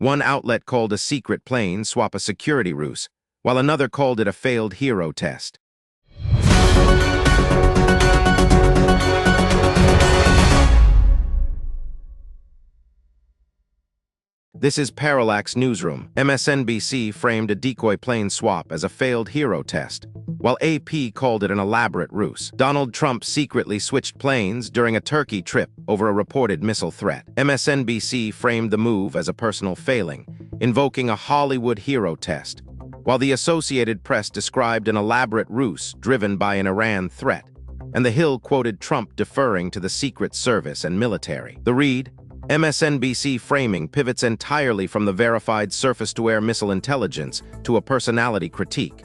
One outlet called a secret plane swap a security ruse, while another called it a failed hero test. This is Parallax Newsroom. MSNBC framed a decoy plane swap as a failed hero test, while AP called it an elaborate ruse. Donald Trump secretly switched planes during a Turkey trip over a reported missile threat. MSNBC framed the move as a personal failing, invoking a Hollywood hero test, while the Associated Press described an elaborate ruse driven by an Iran threat, and The Hill quoted Trump deferring to the Secret Service and military. The read, MSNBC framing pivots entirely from the verified surface-to-air missile intelligence to a personality critique,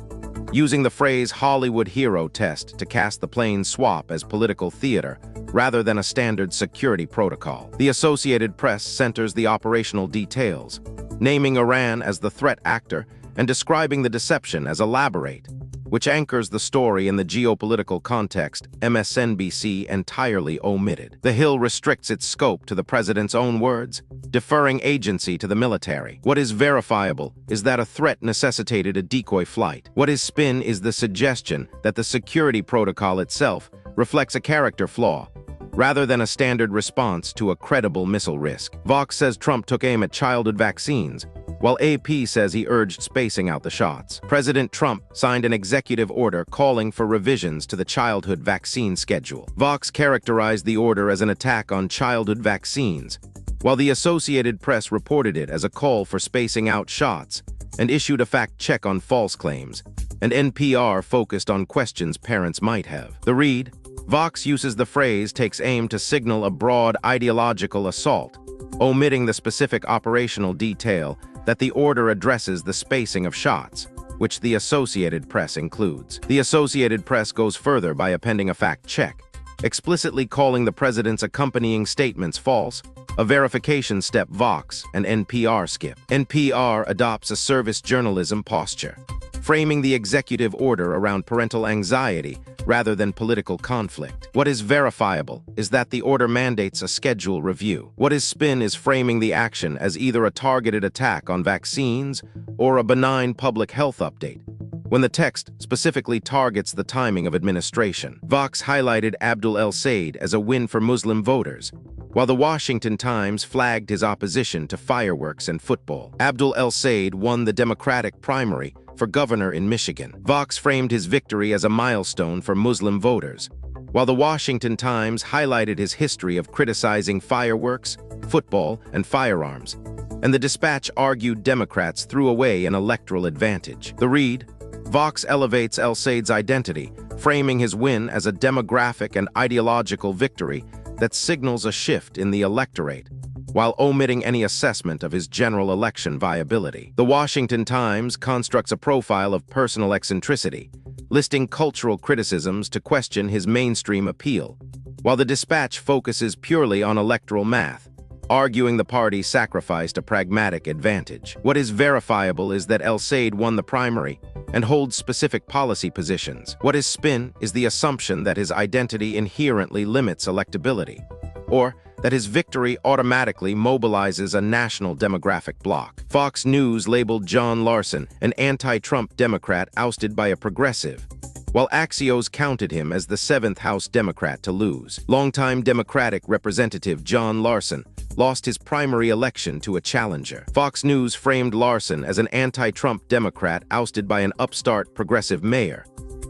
using the phrase Hollywood hero test to cast the plane swap as political theater rather than a standard security protocol. The Associated Press centers the operational details, naming Iran as the threat actor and describing the deception as elaborate, which anchors the story in the geopolitical context MSNBC entirely omitted. The Hill restricts its scope to the president's own words, deferring agency to the military. What is verifiable is that a threat necessitated a decoy flight. What is spin is the suggestion that the security protocol itself reflects a character flaw, rather than a standard response to a credible missile risk. Vox says Trump took aim at childhood vaccines, while AP says he urged spacing out the shots. President Trump signed an executive order calling for revisions to the childhood vaccine schedule. Vox characterized the order as an attack on childhood vaccines, while the Associated Press reported it as a call for spacing out shots and issued a fact check on false claims, and NPR focused on questions parents might have. The read, Vox uses the phrase takes aim to signal a broad ideological assault, omitting the specific operational detail that the order addresses the spacing of shots, which the Associated Press includes. The Associated Press goes further by appending a fact check, explicitly calling the president's accompanying statements false, a verification step Vox and NPR skip. NPR adopts a service journalism posture, framing the executive order around parental anxiety rather than political conflict. What is verifiable is that the order mandates a schedule review. What is spin is framing the action as either a targeted attack on vaccines or a benign public health update, when the text specifically targets the timing of administration. Vox highlighted Abdul El-Sayed as a win for Muslim voters, while the Washington Times flagged his opposition to fireworks and football. Abdul El-Sayed won the Democratic primary for governor in Michigan. Vox framed his victory as a milestone for Muslim voters, while the Washington Times highlighted his history of criticizing fireworks, football, and firearms, and the Dispatch argued Democrats threw away an electoral advantage. The read, Vox elevates El-Sayed's identity, framing his win as a demographic and ideological victory that signals a shift in the electorate, while omitting any assessment of his general election viability. The Washington Times constructs a profile of personal eccentricity, listing cultural criticisms to question his mainstream appeal, while the Dispatch focuses purely on electoral math, arguing the party sacrificed a pragmatic advantage. What is verifiable is that El-Sayed won the primary and holds specific policy positions. What is spin is the assumption that his identity inherently limits electability, or that his victory automatically mobilizes a national demographic bloc. Fox News labeled John Larson an anti-Trump Democrat ousted by a progressive, while Axios counted him as the 7th House Democrat to lose. Longtime Democratic Representative John Larson lost his primary election to a challenger. Fox News framed Larson as an anti-Trump Democrat ousted by an upstart progressive mayor,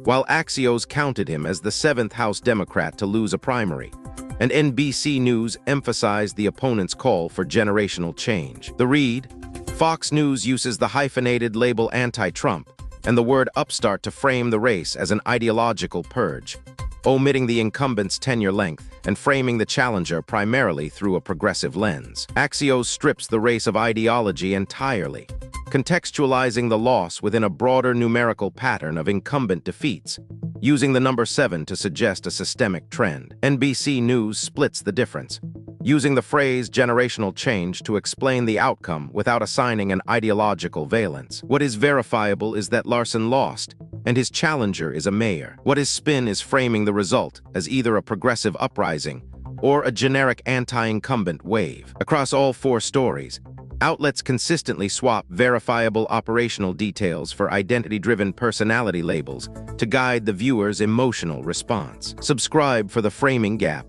while Axios counted him as the 7th House Democrat to lose a primary, and NBC News emphasized the opponent's call for generational change. The read, Fox News uses the hyphenated label anti-Trump and the word upstart to frame the race as an ideological purge, omitting the incumbent's tenure length and framing the challenger primarily through a progressive lens. Axios strips the race of ideology entirely, contextualizing the loss within a broader numerical pattern of incumbent defeats, using the number 7 to suggest a systemic trend. NBC News splits the difference, using the phrase generational change to explain the outcome without assigning an ideological valence. What is verifiable is that Larson lost, and his challenger is a mayor. What is spin is framing the result as either a progressive uprising or a generic anti-incumbent wave. Across all 4 stories, Outlets consistently swap verifiable operational details for identity-driven personality labels to guide the viewer's emotional response. Subscribe for the framing gap.